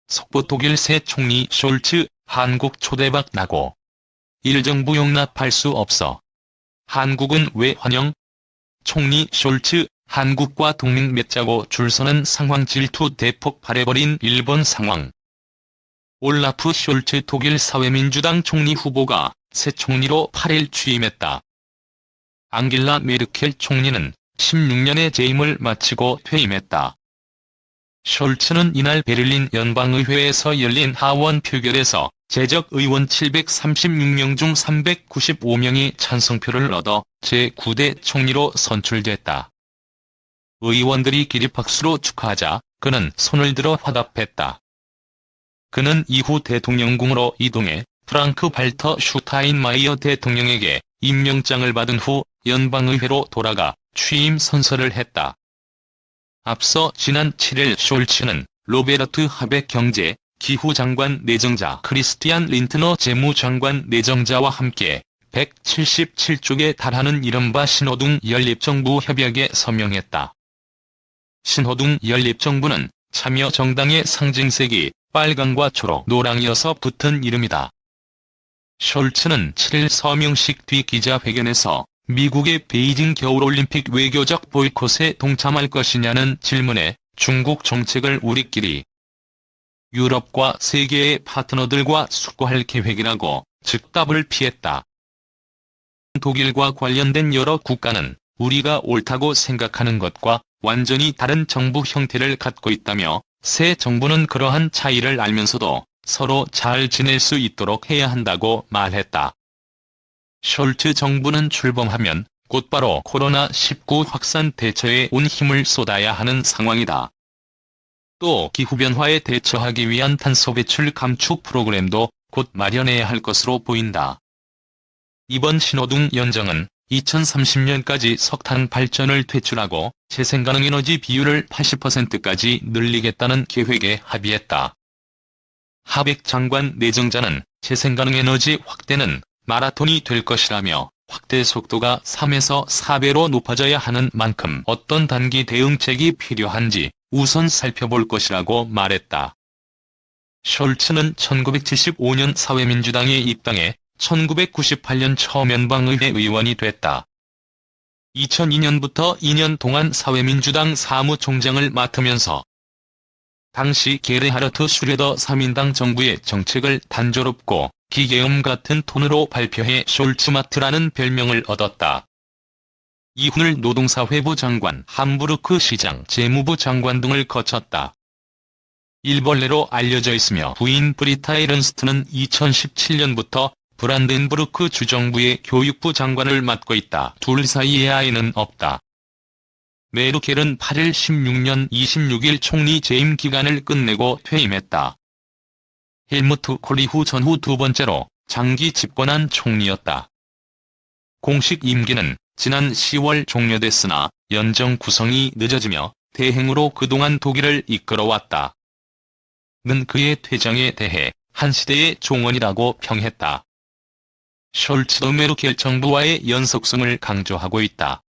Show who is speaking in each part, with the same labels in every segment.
Speaker 1: 속보 독일 새 총리 숄츠, 한국 초대박 나고. 일정부 용납할 수 없어. 한국은 왜 환영? 총리 숄츠, 한국과 동맹 맺자고 줄서는 상황 질투 대폭 발해버린 일본 상황. 올라프 숄츠 독일 사회민주당 총리 후보가 새 총리로 8일 취임했다. 앙겔라 메르켈 총리는 16년의 재임을 마치고 퇴임했다. 숄츠는 이날 베를린 연방의회에서 열린 하원 표결에서 재적 의원 736명 중 395명이 찬성표를 얻어 제9대 총리로 선출됐다. 의원들이 기립박수로 축하하자 그는 손을 들어 화답했다. 그는 이후 대통령궁으로 이동해 프랑크 발터 슈타인마이어 대통령에게 임명장을 받은 후 연방의회로 돌아가 취임 선서를 했다. 앞서 지난 7일 숄츠는 로베르트 하벡 경제, 기후 장관 내정자 크리스티안 린트너 재무장관 내정자와 함께 177쪽에 달하는 이른바 신호등 연립정부 협약에 서명했다. 신호등 연립정부는 참여정당의 상징색이 빨강과 초록, 노랑이어서 붙은 이름이다. 숄츠는 7일 서명식 뒤 기자회견에서 미국의 베이징 겨울올림픽 외교적 보이콧에 동참할 것이냐는 질문에 중국 정책을 우리끼리 유럽과 세계의 파트너들과 숙고할 계획이라고 즉답을 피했다. 독일과 관련된 여러 국가는 우리가 옳다고 생각하는 것과 완전히 다른 정부 형태를 갖고 있다며 새 정부는 그러한 차이를 알면서도 서로 잘 지낼 수 있도록 해야 한다고 말했다. 숄츠 정부는 출범하면 곧바로 코로나19 확산 대처에 온 힘을 쏟아야 하는 상황이다. 또 기후변화에 대처하기 위한 탄소 배출 감축 프로그램도 곧 마련해야 할 것으로 보인다. 이번 신호등 연정은 2030년까지 석탄 발전을 퇴출하고 재생가능 에너지 비율을 80%까지 늘리겠다는 계획에 합의했다. 하벡 장관 내정자는 재생가능 에너지 확대는 마라톤이 될 것이라며 확대 속도가 3에서 4배로 높아져야 하는 만큼 어떤 단기 대응책이 필요한지 우선 살펴볼 것이라고 말했다. 숄츠는 1975년 사회민주당에 입당해 1998년 처음 연방의회 의원이 됐다. 2002년부터 2년 동안 사회민주당 사무총장을 맡으면서 당시 게르하르트 슈레더 3인당 정부의 정책을 단조롭고 기계음 같은 톤으로 발표해 숄츠마트라는 별명을 얻었다. 이후를 노동사회부 장관, 함부르크 시장, 재무부 장관 등을 거쳤다. 일벌레로 알려져 있으며 부인 브리타 에른스트는 2017년부터 브란덴부르크 주정부의 교육부 장관을 맡고 있다. 둘 사이에 아이는 없다. 메르켈은 8일 16년 26일 총리 재임 기간을 끝내고 퇴임했다. 헬무트 콜 이후 전후 두 번째로 장기 집권한 총리였다. 공식 임기는 지난 10월 종료됐으나 연정 구성이 늦어지며 대행으로 그동안 독일을 이끌어왔다. 는 그의 퇴장에 대해 한 시대의 종언이라고 평했다. 숄츠도 메르켈 정부와의 연속성을 강조하고 있다.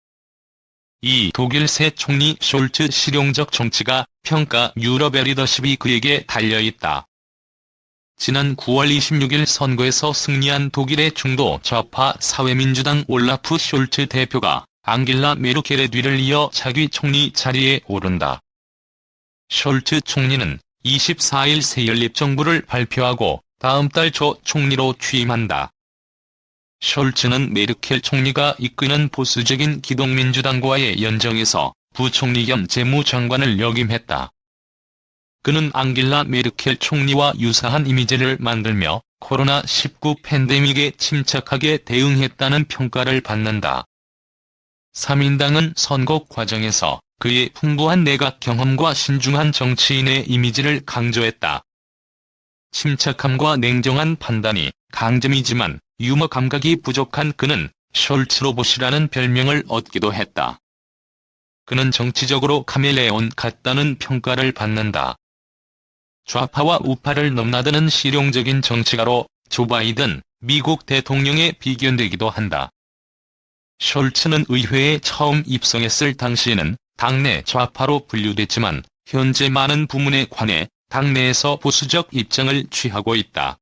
Speaker 1: 이 독일 새 총리 숄츠 실용적 정치가 평가 유럽의 리더십이 그에게 달려있다. 지난 9월 26일 선거에서 승리한 독일의 중도 좌파 사회민주당 올라프 숄츠 대표가 앙겔라 메르켈의 뒤를 이어 차기 총리 자리에 오른다. 숄츠 총리는 24일 새 연립정부를 발표하고 다음 달 초 총리로 취임한다. 숄츠는 메르켈 총리가 이끄는 보수적인 기독민주당과의 연정에서 부총리 겸 재무장관을 역임했다. 그는 앙겔라 메르켈 총리와 유사한 이미지를 만들며 코로나19 팬데믹에 침착하게 대응했다는 평가를 받는다. 3인당은 선거 과정에서 그의 풍부한 내각 경험과 신중한 정치인의 이미지를 강조했다. 침착함과 냉정한 판단이 강점이지만 유머 감각이 부족한 그는 숄츠 로봇이라는 별명을 얻기도 했다. 그는 정치적으로 카멜레온 같다는 평가를 받는다. 좌파와 우파를 넘나드는 실용적인 정치가로 조 바이든 미국 대통령에 비견되기도 한다. 숄츠는 의회에 처음 입성했을 당시에는 당내 좌파로 분류됐지만 현재 많은 부문에 관해 당내에서 보수적 입장을 취하고 있다.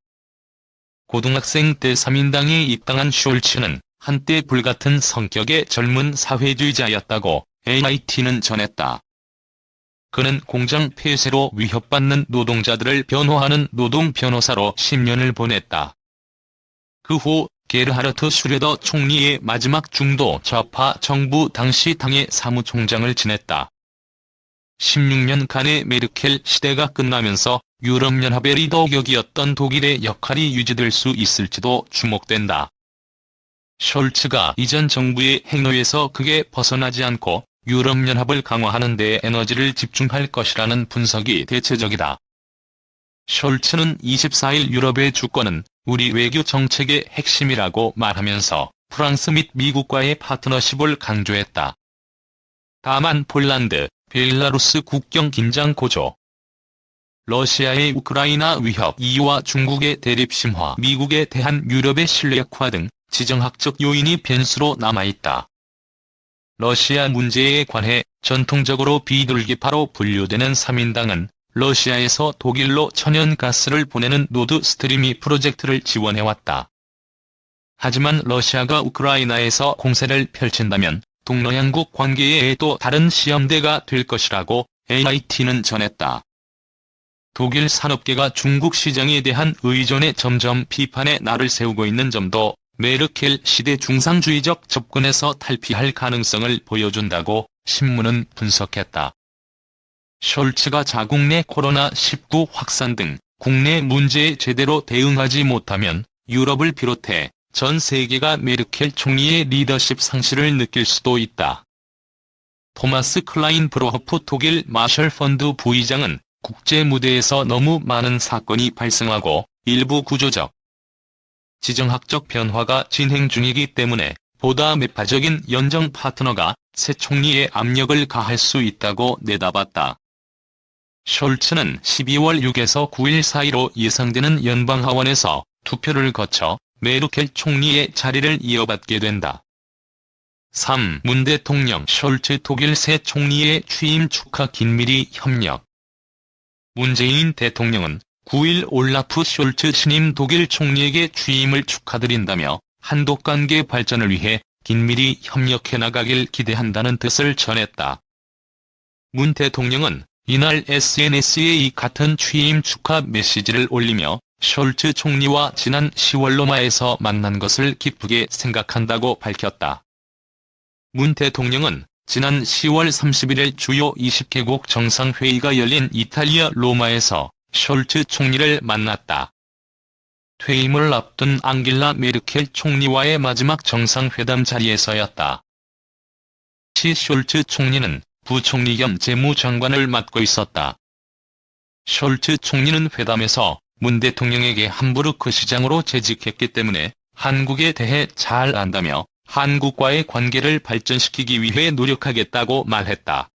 Speaker 1: 고등학생 때 3인당에 입당한 숄츠는 한때 불같은 성격의 젊은 사회주의자였다고 AIT는 전했다. 그는 공장 폐쇄로 위협받는 노동자들을 변호하는 노동 변호사로 10년을 보냈다. 그 후 게르하르트 슈레더 총리의 마지막 중도 좌파 정부 당시 당의 사무총장을 지냈다. 16년간의 메르켈 시대가 끝나면서 유럽연합의 리더 격이었던 독일의 역할이 유지될 수 있을지도 주목된다. 숄츠가 이전 정부의 행로에서 크게 벗어나지 않고 유럽연합을 강화하는 데 에너지를 집중할 것이라는 분석이 대체적이다. 숄츠는 24일 유럽의 주권은 우리 외교 정책의 핵심이라고 말하면서 프랑스 및 미국과의 파트너십을 강조했다. 다만 폴란드, 벨라루스 국경 긴장 고조, 러시아의 우크라이나 위협 이와 중국의 대립 심화, 미국에 대한 유럽의 신뢰 약화 등 지정학적 요인이 변수로 남아있다. 러시아 문제에 관해 전통적으로 비둘기파로 분류되는 3인당은 러시아에서 독일로 천연가스를 보내는 노드 스트리미 프로젝트를 지원해왔다. 하지만 러시아가 우크라이나에서 공세를 펼친다면 동서양국 관계에 또 다른 시험대가 될 것이라고 AIT는 전했다. 독일 산업계가 중국 시장에 대한 의존에 점점 비판의 날을 세우고 있는 점도 메르켈 시대 중상주의적 접근에서 탈피할 가능성을 보여준다고 신문은 분석했다. 숄츠가 자국 내 코로나19 확산 등 국내 문제에 제대로 대응하지 못하면 유럽을 비롯해 전 세계가 메르켈 총리의 리더십 상실을 느낄 수도 있다. 토마스 클라인 브로호프 독일 마셜 펀드 부의장은 국제 무대에서 너무 많은 사건이 발생하고 일부 구조적, 지정학적 변화가 진행 중이기 때문에 보다 매파적인 연정 파트너가 새 총리에 압력을 가할 수 있다고 내다봤다. 숄츠는 12월 6에서 9일 사이로 예상되는 연방하원에서 투표를 거쳐 메르켈 총리의 자리를 이어받게 된다. 3. 문 대통령 숄츠 독일 새 총리의 취임 축하 긴밀히 협력. 문재인 대통령은 9일 올라프 숄츠 신임 독일 총리에게 취임을 축하드린다며 한독 관계 발전을 위해 긴밀히 협력해 나가길 기대한다는 뜻을 전했다. 문 대통령은 이날 SNS에 이 같은 취임 축하 메시지를 올리며 숄츠 총리와 지난 10월 로마에서 만난 것을 기쁘게 생각한다고 밝혔다. 문 대통령은 지난 10월 31일 주요 20개국 정상회의가 열린 이탈리아 로마에서 숄츠 총리를 만났다. 퇴임을 앞둔 앙겔라 메르켈 총리와의 마지막 정상회담 자리에서였다. 시 숄츠 총리는 부총리 겸 재무장관을 맡고 있었다. 숄츠 총리는 회담에서 문 대통령에게 함부르크 시장으로 재직했기 때문에 한국에 대해 잘 안다며 한국과의 관계를 발전시키기 위해 노력하겠다고 말했다.